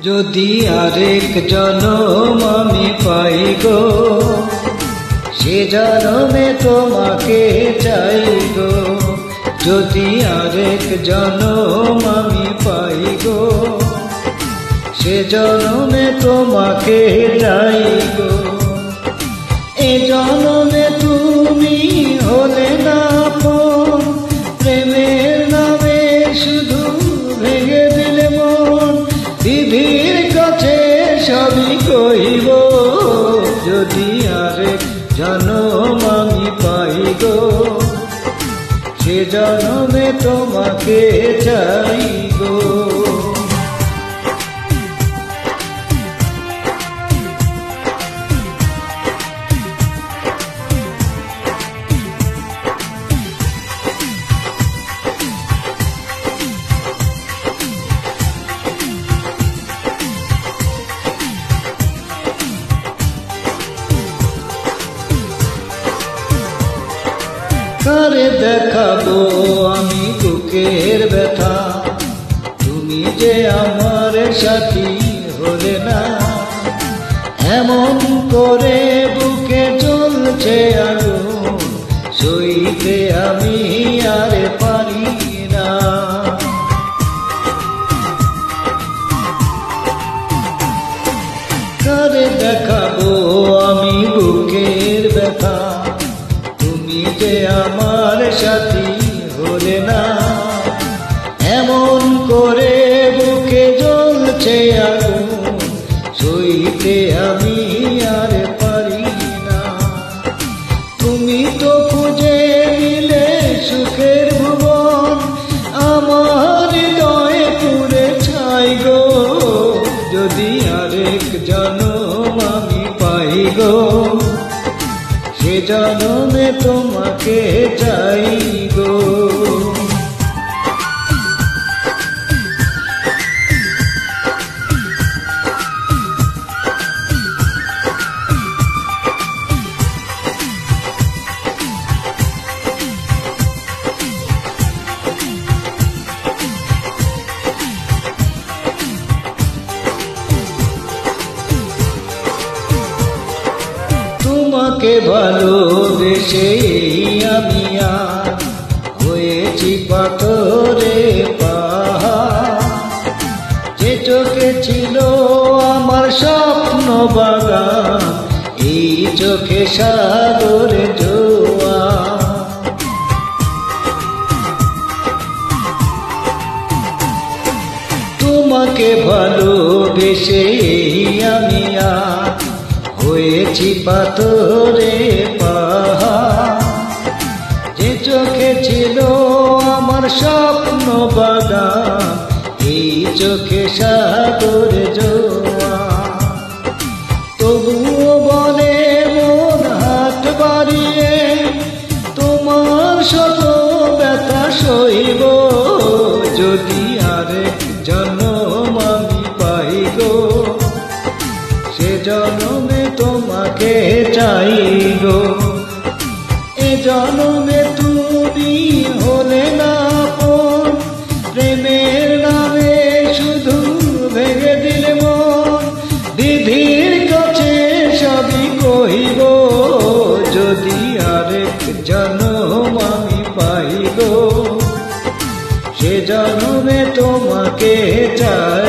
যদি আরেক জনম আমি পাই গো, সে জনমে তোমাকে চাই গো। যদি আরেক জনম আমি পাই গো, সে জনমে তোমাকে চাই গো। এ জনমে তুমি হলে না আপন, প্রেমের নামে শুধু ভেঙে দিলে মন। বিধির কাছে সবই কইব, যদি আরেক জনম আমি পাই গো, সে জনমে তোমাকে চাই গো। কারে দেখাবো আমি বুকের ব্যথা, তুমি যে আমার সাথী হলে না। এমন করে বুকে জ্বলছে আগুন, সইতে আমি আর পারি না। কারে দেখাবো আমি বুকের ব্যথা, তুমি যে আমার সাথী হলে না। এমন করে বুকে জ্বলছে আগুন, সইতে আমি আর পারি না। তুমি তো খুঁজে নিলে সুখের ভুবন, আমার হৃদয়ে পুরে ছাই গো। যদি আরেক জনম আমি পাই গো, সে জনমে তোমাকে চাই গো। তোমাকে ভালোবেসে আমি আর হয়েছি পাথরে পাহাড়। যে চোখে ছিল আমার স্বপ্ন বাগান, এই চোখে সাগরে জোয়ার। তোমাকে ভালোবেসে আমি আর হয়েছি পাথরে পাহাড়। যে চোখে ছিল আমার স্বপ্ন বাগান, এই চোখে সাগরে জোয়ার। তবুও বলে মন হাত বাড়িয়ে, তোমার শত ব্যথা সইব। যদি আরেক জনম আমি পাই গো, সে জনমে তোমাকে চাই গো। এ জনমে তুমি হলে না আপন, প্রেমের নামে শুধু ভেঙে দিলে মন। বিধির কাছে সবই কহিব, যদি আরেক জনম আমি পাই গো, সে জনমে তোমাকে চাই।